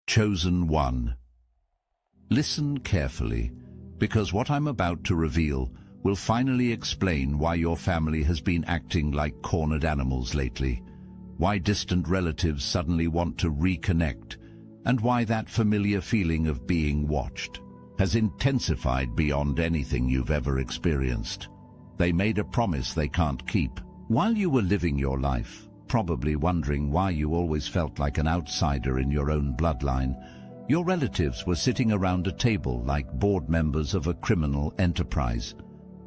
Chosen one. Listen carefully, because what I'm about to reveal will finally explain why your family has been acting like cornered animals lately, why distant relatives suddenly want to reconnect, and why that familiar feeling of being watched has intensified beyond anything you've ever experienced. They made a promise they can't keep. While you were living your life, probably wondering why you always felt like an outsider in your own bloodline, your relatives were sitting around a table like board members of a criminal enterprise.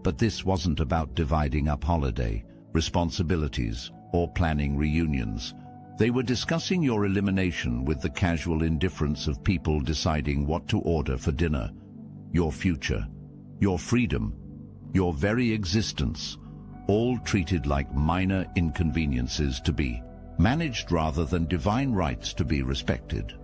But this wasn't about dividing up holiday, responsibilities, or planning reunions. They were discussing your elimination with the casual indifference of people deciding what to order for dinner. Your future, your freedom, your very existence, all treated like minor inconveniences to be managed rather than divine rights to be respected.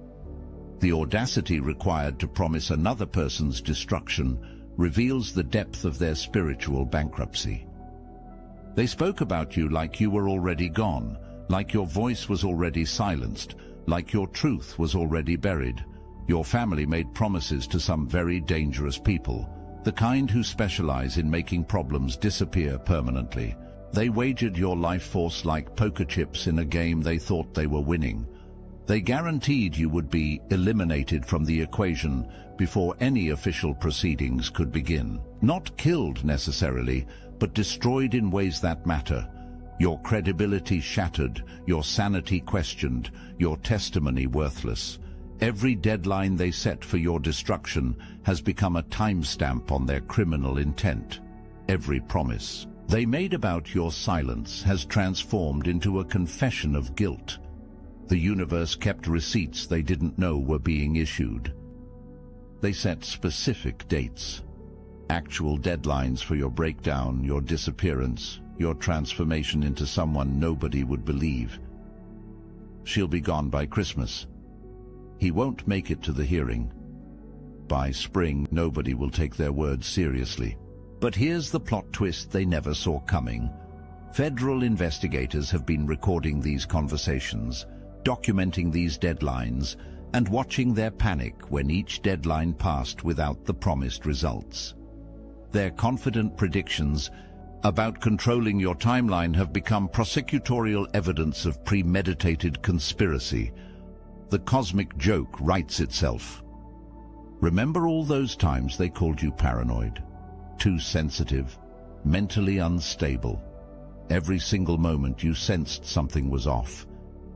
The audacity required to promise another person's destruction reveals the depth of their spiritual bankruptcy. They spoke about you like you were already gone, like your voice was already silenced, like your truth was already buried. Your family made promises to some very dangerous people, the kind who specialize in making problems disappear permanently. They wagered your life force like poker chips in a game they thought they were winning. They guaranteed you would be eliminated from the equation before any official proceedings could begin. Not killed necessarily, but destroyed in ways that matter. Your credibility shattered, your sanity questioned, your testimony worthless. Every deadline they set for your destruction has become a timestamp on their criminal intent. Every promise they made about your silence has transformed into a confession of guilt. The universe kept receipts they didn't know were being issued. They set specific dates, actual deadlines for your breakdown, your disappearance, your transformation into someone nobody would believe. She'll be gone by Christmas. He won't make it to the hearing. By spring, nobody will take their words seriously. But here's the plot twist they never saw coming. Federal investigators have been recording these conversations, documenting these deadlines, and watching their panic when each deadline passed without the promised results. Their confident predictions about controlling your timeline have become prosecutorial evidence of premeditated conspiracy. The cosmic joke writes itself. Remember all those times they called you paranoid, too sensitive, mentally unstable? Every single moment you sensed something was off.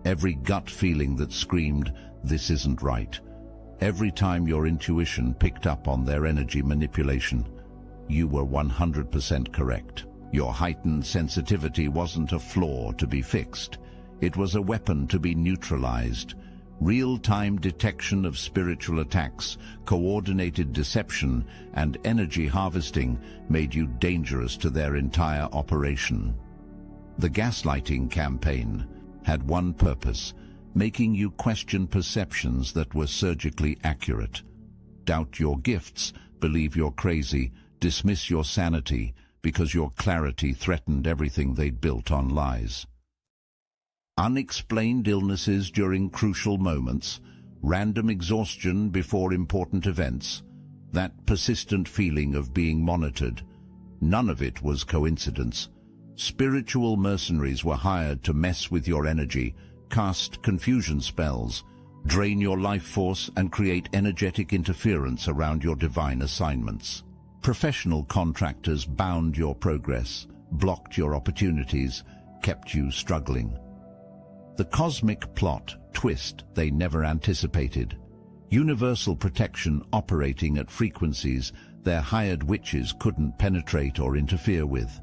Every gut feeling that screamed, "This isn't right." Every time your intuition picked up on their energy manipulation, you were 100% correct. Your heightened sensitivity wasn't a flaw to be fixed. It was a weapon to be neutralized. Real-time detection of spiritual attacks, coordinated deception, and energy harvesting made you dangerous to their entire operation. The gaslighting campaign had one purpose: making you question perceptions that were surgically accurate. Doubt your gifts, believe you're crazy, dismiss your sanity, because your clarity threatened everything they'd built on lies. Unexplained illnesses during crucial moments, random exhaustion before important events, that persistent feeling of being monitored. None of it was coincidence. Spiritual mercenaries were hired to mess with your energy, cast confusion spells, drain your life force, and create energetic interference around your divine assignments. Professional contractors bound your progress, blocked your opportunities, kept you struggling. The cosmic plot twist they never anticipated. Universal protection operating at frequencies their hired witches couldn't penetrate or interfere with.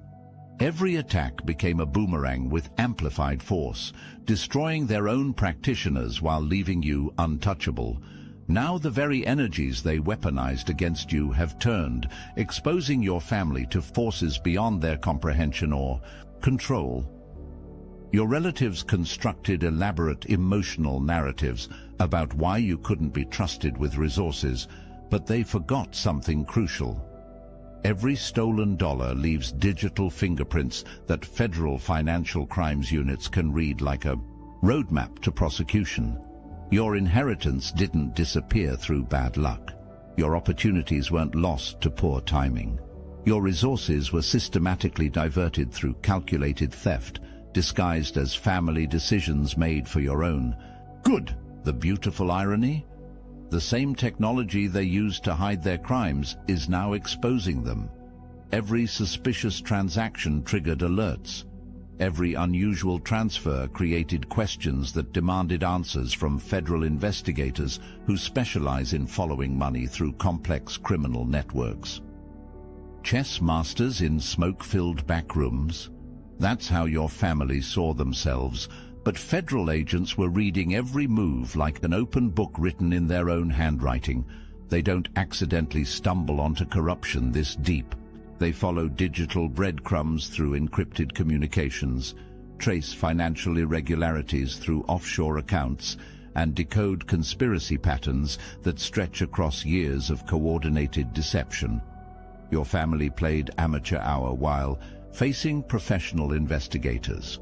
Every attack became a boomerang with amplified force, destroying their own practitioners while leaving you untouchable. Now the very energies they weaponized against you have turned, exposing your family to forces beyond their comprehension or control. Your relatives constructed elaborate emotional narratives about why you couldn't be trusted with resources, but they forgot something crucial. Every stolen dollar leaves digital fingerprints that federal financial crimes units can read like a roadmap to prosecution. Your inheritance didn't disappear through bad luck. Your opportunities weren't lost to poor timing. Your resources were systematically diverted through calculated theft, disguised as family decisions made for your own good. The beautiful irony? The same technology they used to hide their crimes is now exposing them. Every suspicious transaction triggered alerts. Every unusual transfer created questions that demanded answers from federal investigators who specialize in following money through complex criminal networks. Chess masters in smoke-filled back rooms? That's how your family saw themselves, but federal agents were reading every move like an open book written in their own handwriting. They don't accidentally stumble onto corruption this deep. They follow digital breadcrumbs through encrypted communications, trace financial irregularities through offshore accounts, and decode conspiracy patterns that stretch across years of coordinated deception. Your family played amateur hour while facing professional investigators.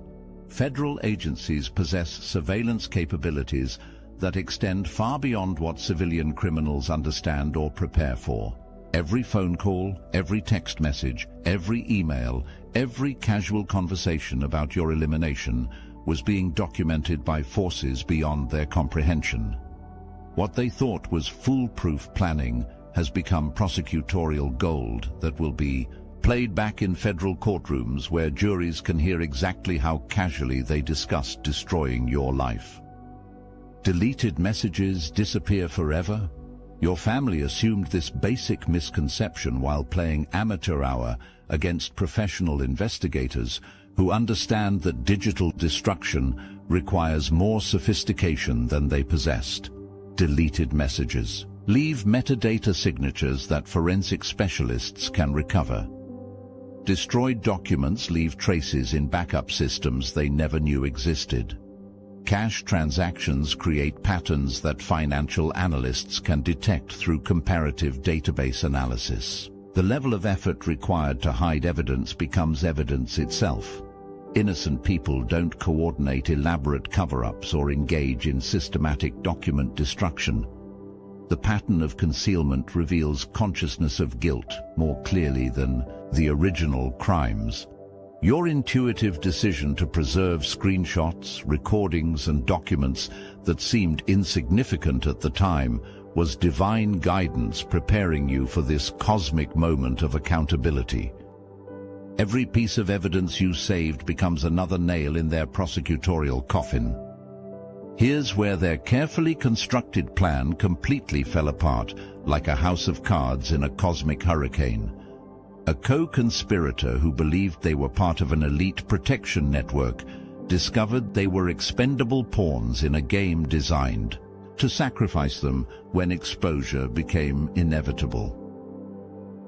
Federal agencies possess surveillance capabilities that extend far beyond what civilian criminals understand or prepare for. Every phone call, every text message, every email, every casual conversation about your elimination was being documented by forces beyond their comprehension. What they thought was foolproof planning has become prosecutorial gold that will be played back in federal courtrooms where juries can hear exactly how casually they discussed destroying your life. Deleted messages disappear forever? Your family assumed this basic misconception while playing amateur hour against professional investigators who understand that digital destruction requires more sophistication than they possessed. Deleted messages leave metadata signatures that forensic specialists can recover. Destroyed documents leave traces in backup systems they never knew existed. Cash transactions create patterns that financial analysts can detect through comparative database analysis. The level of effort required to hide evidence becomes evidence itself. Innocent people don't coordinate elaborate cover-ups or engage in systematic document destruction. The pattern of concealment reveals consciousness of guilt more clearly than the original crimes. Your intuitive decision to preserve screenshots, recordings, and documents that seemed insignificant at the time was divine guidance preparing you for this cosmic moment of accountability. Every piece of evidence you saved becomes another nail in their prosecutorial coffin. Here's where their carefully constructed plan completely fell apart, like a house of cards in a cosmic hurricane. A co-conspirator who believed they were part of an elite protection network discovered they were expendable pawns in a game designed to sacrifice them when exposure became inevitable.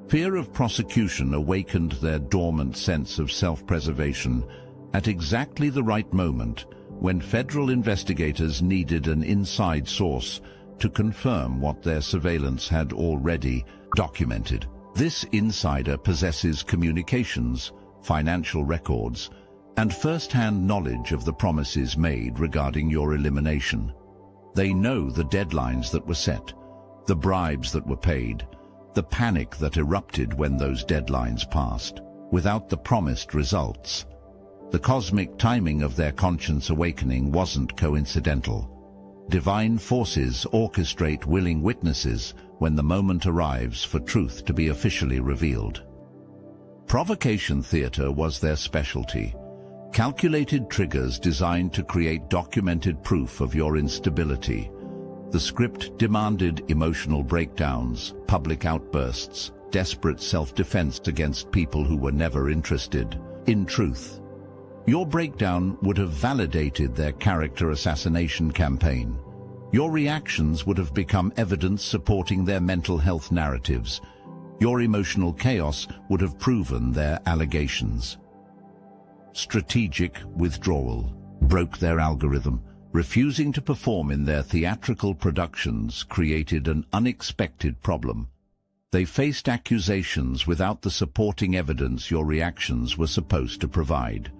Fear of prosecution awakened their dormant sense of self-preservation at exactly the right moment when federal investigators needed an inside source to confirm what their surveillance had already documented. This insider possesses communications, financial records, and first-hand knowledge of the promises made regarding your elimination. They know the deadlines that were set, the bribes that were paid, the panic that erupted when those deadlines passed, without the promised results. The cosmic timing of their conscience awakening wasn't coincidental. Divine forces orchestrate willing witnesses when the moment arrives for truth to be officially revealed. Provocation theater was their specialty. Calculated triggers designed to create documented proof of your instability. The script demanded emotional breakdowns, public outbursts, desperate self-defense against people who were never interested in truth. Your breakdown would have validated their character assassination campaign. Your reactions would have become evidence supporting their mental health narratives. Your emotional chaos would have proven their allegations. Strategic withdrawal broke their algorithm. Refusing to perform in their theatrical productions created an unexpected problem. They faced accusations without the supporting evidence your reactions were supposed to provide.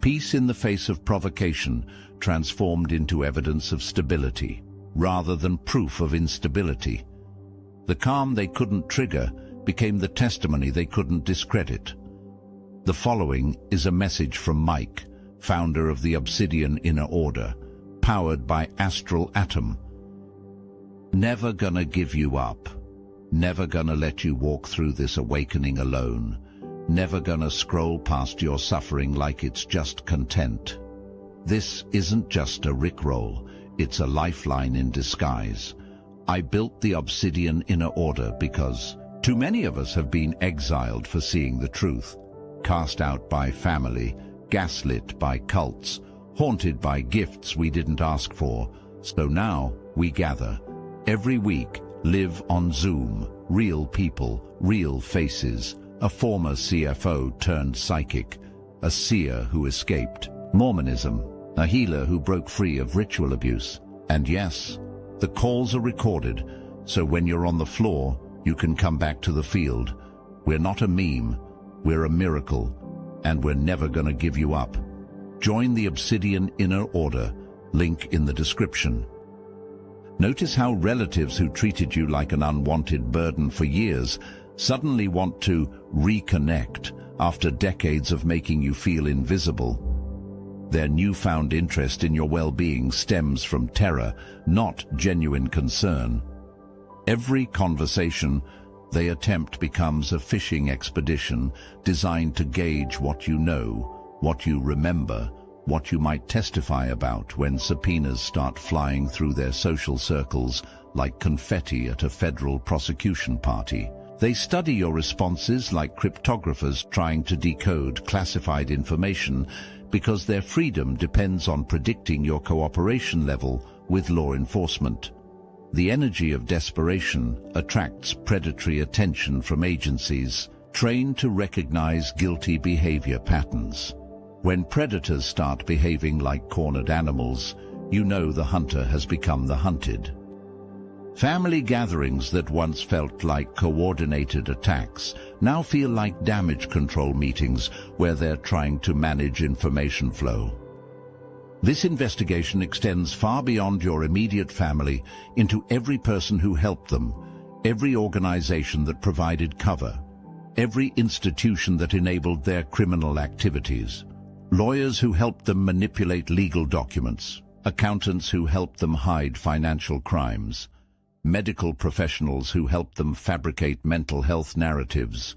Peace in the face of provocation transformed into evidence of stability. rather than proof of instability. The calm they couldn't trigger became the testimony they couldn't discredit. The following is a message from Mike, founder of the Obsidian Inner Order, powered by Astral Atom. Never gonna give you up. Never gonna let you walk through this awakening alone. Never gonna scroll past your suffering like it's just content. This isn't just a rickroll, it's a lifeline in disguise. I built the Obsidian Inner Order because too many of us have been exiled for seeing the truth, cast out by family, gaslit by cults, haunted by gifts we didn't ask for. So now we gather. Every week, live on Zoom, real people, real faces, a former CFO turned psychic, a seer who escaped Mormonism, a healer who broke free of ritual abuse. And yes, the calls are recorded, so when you're on the floor, you can come back to the field. We're not a meme, we're a miracle, and we're never gonna give you up. Join the Obsidian Inner Order, link in the description. Notice how relatives who treated you like an unwanted burden for years suddenly want to reconnect after decades of making you feel invisible. Their newfound interest in your well-being stems from terror, not genuine concern. Every conversation they attempt becomes a fishing expedition designed to gauge what you know, what you remember, what you might testify about when subpoenas start flying through their social circles like confetti at a federal prosecution party. They study your responses like cryptographers trying to decode classified information because their freedom depends on predicting your cooperation level with law enforcement. The energy of desperation attracts predatory attention from agencies trained to recognize guilty behavior patterns. When predators start behaving like cornered animals, you know the hunter has become the hunted. Family gatherings that once felt like coordinated attacks now feel like damage control meetings where they're trying to manage information flow. This investigation extends far beyond your immediate family into every person who helped them, every organization that provided cover, every institution that enabled their criminal activities, lawyers who helped them manipulate legal documents, accountants who helped them hide financial crimes, medical professionals who helped them fabricate mental health narratives,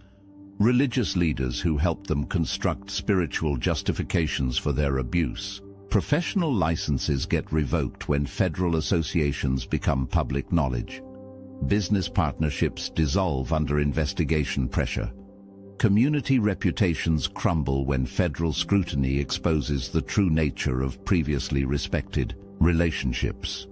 religious leaders who helped them construct spiritual justifications for their abuse. Professional licenses get revoked when federal associations become public knowledge. Business partnerships dissolve under investigation pressure. Community reputations crumble when federal scrutiny exposes the true nature of previously respected relationships.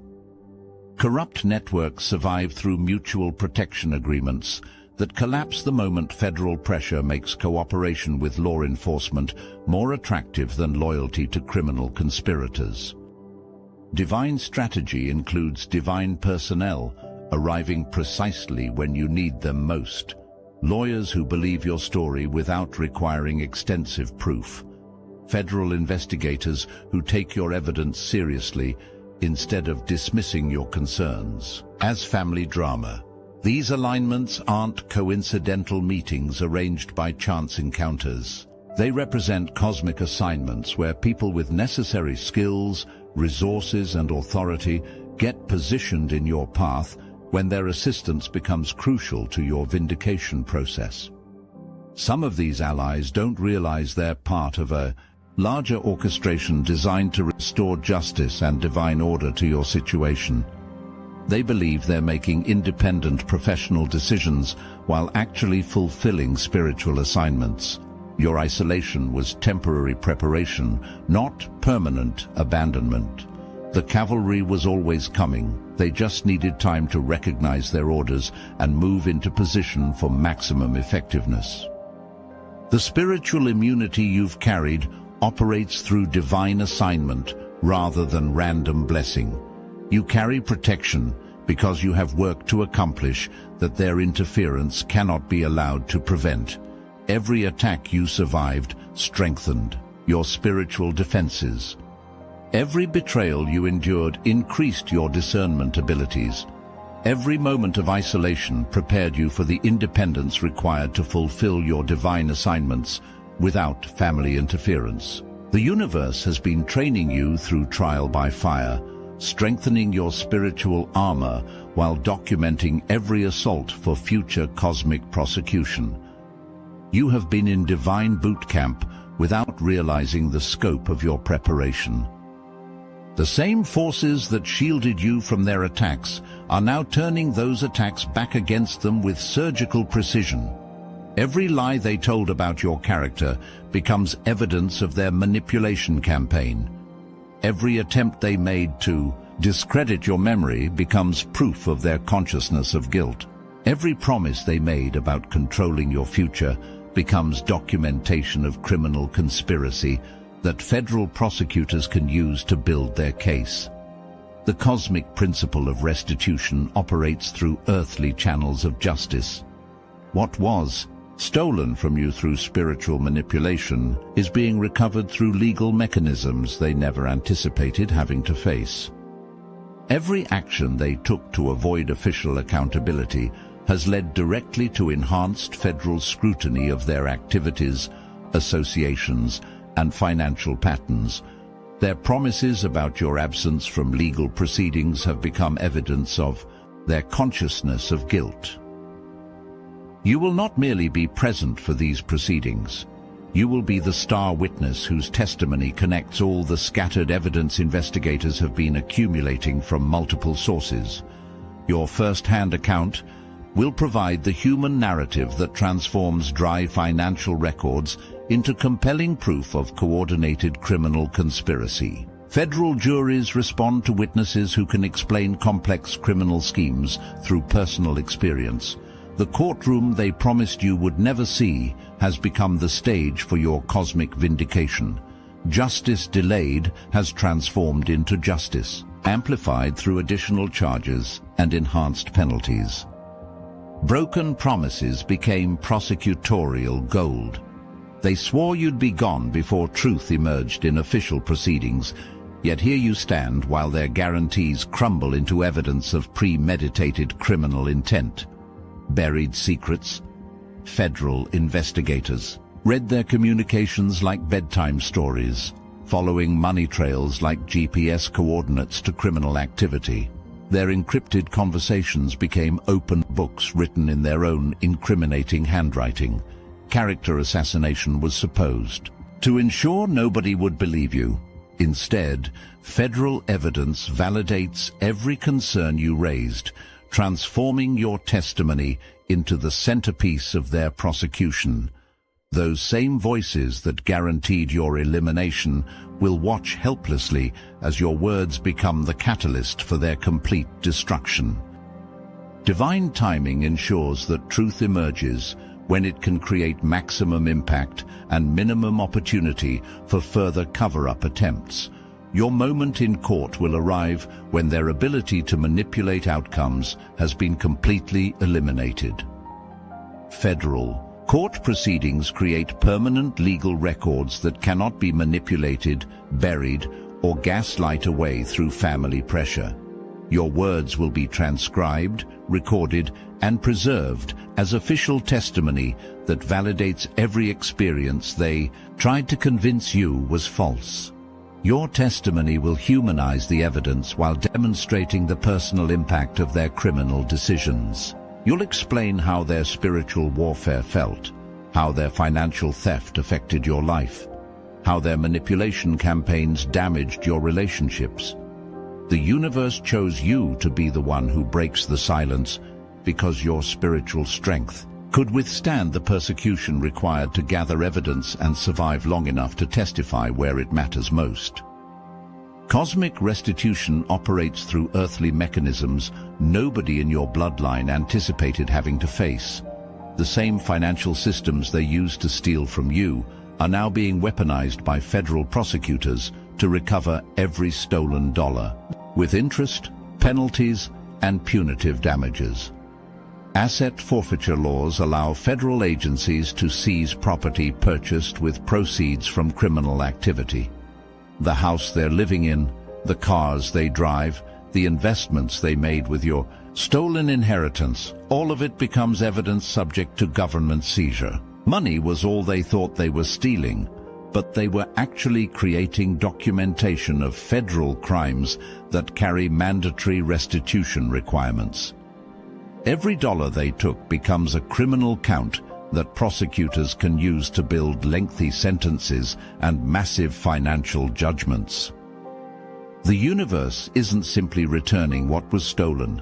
Corrupt networks survive through mutual protection agreements that collapse the moment federal pressure makes cooperation with law enforcement more attractive than loyalty to criminal conspirators. Divine strategy includes divine personnel arriving precisely when you need them most. Lawyers who believe your story without requiring extensive proof. Federal investigators who take your evidence seriously instead of dismissing your concerns as family drama. These alignments aren't coincidental meetings arranged by chance encounters. They represent cosmic assignments where people with necessary skills, resources, and authority get positioned in your path when their assistance becomes crucial to your vindication process. Some of these allies don't realize they're part of a larger orchestration designed to restore justice and divine order to your situation. They believe they're making independent professional decisions while actually fulfilling spiritual assignments. Your isolation was temporary preparation, not permanent abandonment. The cavalry was always coming. They just needed time to recognize their orders and move into position for maximum effectiveness. The spiritual immunity you've carried operates through divine assignment rather than random blessing. You carry protection because you have work to accomplish that their interference cannot be allowed to prevent. Every attack you survived strengthened your spiritual defenses. Every betrayal you endured increased your discernment abilities. Every moment of isolation prepared you for the independence required to fulfill your divine assignments without family interference. The universe has been training you through trial by fire, strengthening your spiritual armor while documenting every assault for future cosmic prosecution. You have been in divine boot camp without realizing the scope of your preparation. The same forces that shielded you from their attacks are now turning those attacks back against them with surgical precision. Every lie they told about your character becomes evidence of their manipulation campaign. Every attempt they made to discredit your memory becomes proof of their consciousness of guilt. Every promise they made about controlling your future becomes documentation of criminal conspiracy that federal prosecutors can use to build their case. The cosmic principle of restitution operates through earthly channels of justice. What was stolen from you through spiritual manipulation is being recovered through legal mechanisms they never anticipated having to face. Every action they took to avoid official accountability has led directly to enhanced federal scrutiny of their activities, associations, and financial patterns. Their promises about your absence from legal proceedings have become evidence of their consciousness of guilt. You will not merely be present for these proceedings. You will be the star witness whose testimony connects all the scattered evidence investigators have been accumulating from multiple sources. Your first-hand account will provide the human narrative that transforms dry financial records into compelling proof of coordinated criminal conspiracy. Federal juries respond to witnesses who can explain complex criminal schemes through personal experience. The courtroom they promised you would never see has become the stage for your cosmic vindication. Justice delayed has transformed into justice, amplified through additional charges and enhanced penalties. Broken promises became prosecutorial gold. They swore you'd be gone before truth emerged in official proceedings, yet here you stand while their guarantees crumble into evidence of premeditated criminal intent. Buried secrets. Federal investigators read their communications like bedtime stories, following money trails like GPS coordinates to criminal activity. Their encrypted conversations became open books written in their own incriminating handwriting. Character assassination was supposed to ensure nobody would believe you. Instead, federal evidence validates every concern you raised, transforming your testimony into the centerpiece of their prosecution. Those same voices that guaranteed your elimination will watch helplessly as your words become the catalyst for their complete destruction. Divine timing ensures that truth emerges when it can create maximum impact and minimum opportunity for further cover-up attempts. Your moment in court will arrive when their ability to manipulate outcomes has been completely eliminated. Federal court proceedings create permanent legal records that cannot be manipulated, buried, or gaslight away through family pressure. Your words will be transcribed, recorded, and preserved as official testimony that validates every experience they tried to convince you was false. Your testimony will humanize the evidence while demonstrating the personal impact of their criminal decisions. You'll explain how their spiritual warfare felt, how their financial theft affected your life, how their manipulation campaigns damaged your relationships. The universe chose you to be the one who breaks the silence because your spiritual strength could withstand the persecution required to gather evidence and survive long enough to testify where it matters most. Cosmic restitution operates through earthly mechanisms nobody in your bloodline anticipated having to face. The same financial systems they used to steal from you are now being weaponized by federal prosecutors to recover every stolen dollar, with interest, penalties, and punitive damages. Asset forfeiture laws allow federal agencies to seize property purchased with proceeds from criminal activity. The house they're living in, the cars they drive, the investments they made with your stolen inheritance, all of it becomes evidence subject to government seizure. Money was all they thought they were stealing, but they were actually creating documentation of federal crimes that carry mandatory restitution requirements. Every dollar they took becomes a criminal count that prosecutors can use to build lengthy sentences and massive financial judgments. The universe isn't simply returning what was stolen.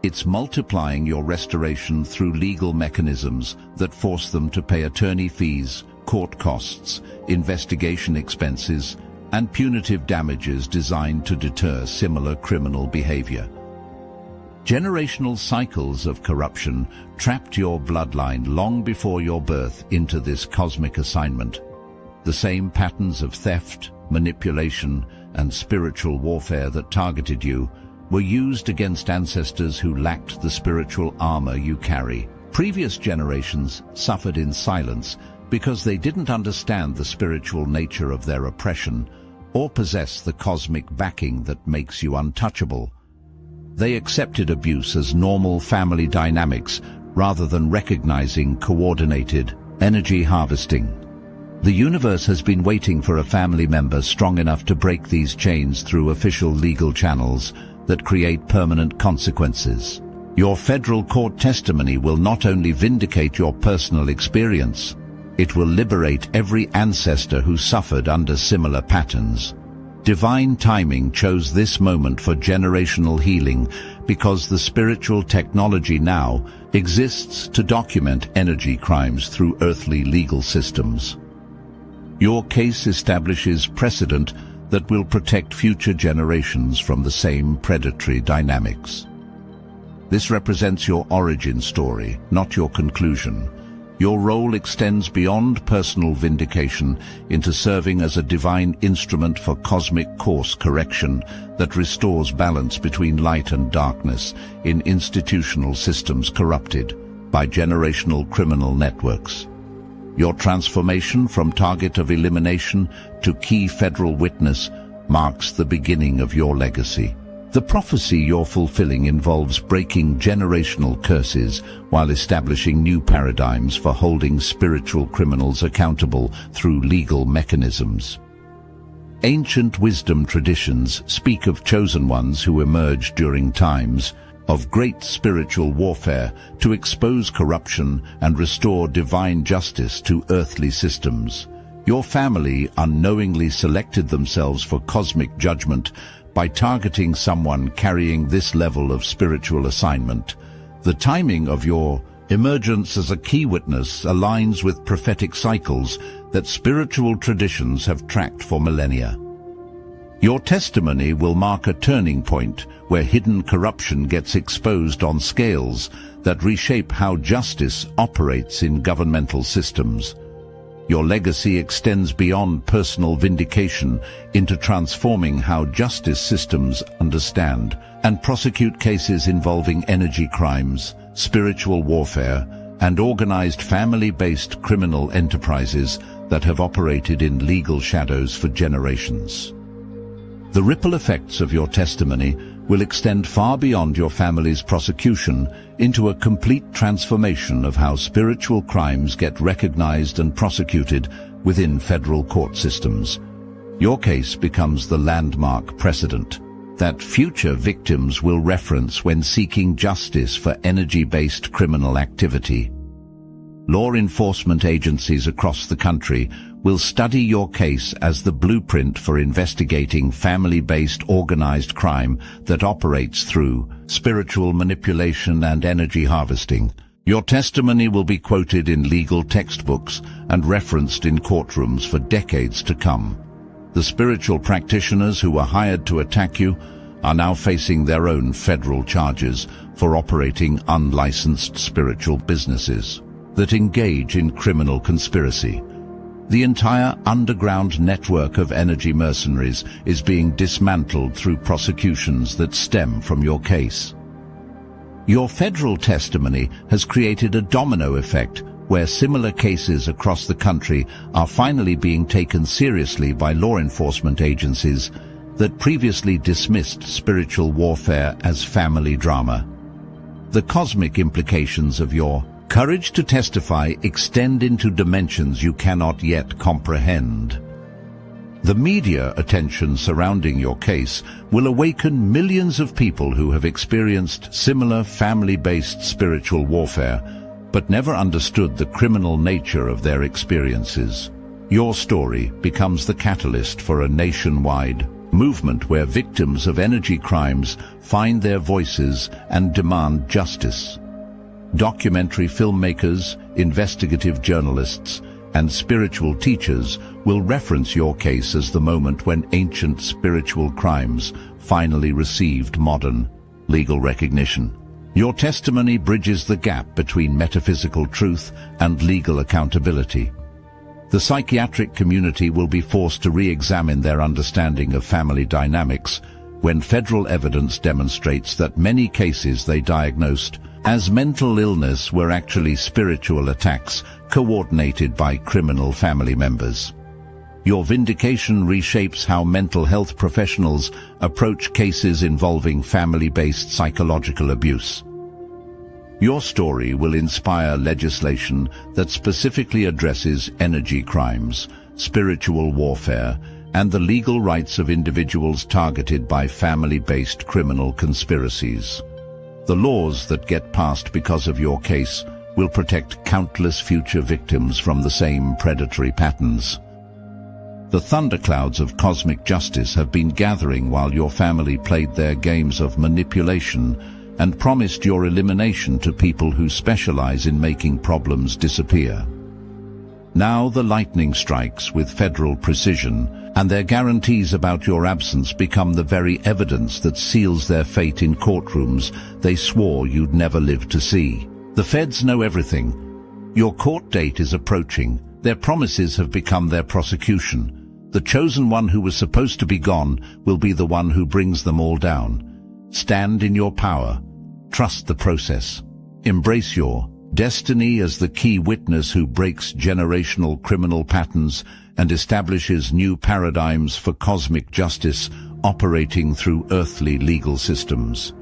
It's multiplying your restoration through legal mechanisms that force them to pay attorney fees, court costs, investigation expenses, and punitive damages designed to deter similar criminal behavior. Generational cycles of corruption trapped your bloodline long before your birth into this cosmic assignment. The same patterns of theft, manipulation, and spiritual warfare that targeted you were used against ancestors who lacked the spiritual armor you carry. Previous generations suffered in silence because they didn't understand the spiritual nature of their oppression or possess the cosmic backing that makes you untouchable. They accepted abuse as normal family dynamics rather than recognizing coordinated energy harvesting. The universe has been waiting for a family member strong enough to break these chains through official legal channels that create permanent consequences. Your federal court testimony will not only vindicate your personal experience, it will liberate every ancestor who suffered under similar patterns. Divine timing chose this moment for generational healing because the spiritual technology now exists to document energy crimes through earthly legal systems. Your case establishes precedent that will protect future generations from the same predatory dynamics. This represents your origin story, not your conclusion. Your role extends beyond personal vindication into serving as a divine instrument for cosmic course correction that restores balance between light and darkness in institutional systems corrupted by generational criminal networks. Your transformation from target of elimination to key federal witness marks the beginning of your legacy. The prophecy you're fulfilling involves breaking generational curses while establishing new paradigms for holding spiritual criminals accountable through legal mechanisms. Ancient wisdom traditions speak of chosen ones who emerged during times of great spiritual warfare to expose corruption and restore divine justice to earthly systems. Your family unknowingly selected themselves for cosmic judgment by targeting someone carrying this level of spiritual assignment. The timing of your emergence as a key witness aligns with prophetic cycles that spiritual traditions have tracked for millennia. Your testimony will mark a turning point where hidden corruption gets exposed on scales that reshape how justice operates in governmental systems. Your legacy extends beyond personal vindication into transforming how justice systems understand and prosecute cases involving energy crimes, spiritual warfare, and organized family-based criminal enterprises that have operated in legal shadows for generations. The ripple effects of your testimony will extend far beyond your family's prosecution into a complete transformation of how spiritual crimes get recognized and prosecuted within federal court systems. Your case becomes the landmark precedent that future victims will reference when seeking justice for energy-based criminal activity. Law enforcement agencies across the country will study your case as the blueprint for investigating family-based organized crime that operates through spiritual manipulation and energy harvesting. Your testimony will be quoted in legal textbooks and referenced in courtrooms for decades to come. The spiritual practitioners who were hired to attack you are now facing their own federal charges for operating unlicensed spiritual businesses that engage in criminal conspiracy. The entire underground network of energy mercenaries is being dismantled through prosecutions that stem from your case. Your federal testimony has created a domino effect where similar cases across the country are finally being taken seriously by law enforcement agencies that previously dismissed spiritual warfare as family drama. The cosmic implications of your courage to testify extend into dimensions you cannot yet comprehend. The media attention surrounding your case will awaken millions of people who have experienced similar family-based spiritual warfare, but never understood the criminal nature of their experiences. Your story becomes the catalyst for a nationwide movement where victims of energy crimes find their voices and demand justice. Documentary filmmakers, investigative journalists, and spiritual teachers will reference your case as the moment when ancient spiritual crimes finally received modern legal recognition. Your testimony bridges the gap between metaphysical truth and legal accountability. The psychiatric community will be forced to re-examine their understanding of family dynamics when federal evidence demonstrates that many cases they diagnosed as mental illness were actually spiritual attacks coordinated by criminal family members. Your vindication reshapes how mental health professionals approach cases involving family-based psychological abuse. Your story will inspire legislation that specifically addresses energy crimes, spiritual warfare, and the legal rights of individuals targeted by family-based criminal conspiracies. The laws that get passed because of your case will protect countless future victims from the same predatory patterns. The thunderclouds of cosmic justice have been gathering while your family played their games of manipulation and promised your elimination to people who specialize in making problems disappear. Now the lightning strikes with federal precision, and their guarantees about your absence become the very evidence that seals their fate in courtrooms they swore you'd never live to see. The feds know everything. Your court date is approaching. Their promises have become their prosecution. The chosen one who was supposed to be gone will be the one who brings them all down. Stand in your power. Trust the process. Embrace your destiny as the key witness who breaks generational criminal patterns and establishes new paradigms for cosmic justice operating through earthly legal systems.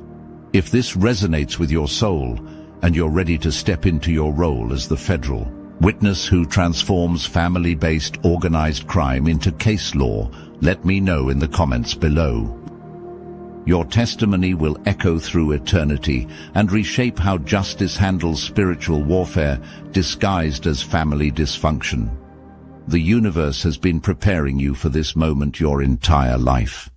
If this resonates with your soul and you're ready to step into your role as the federal witness who transforms family-based organized crime into case law, let me know in the comments below. Your testimony will echo through eternity and reshape how justice handles spiritual warfare disguised as family dysfunction. The universe has been preparing you for this moment your entire life.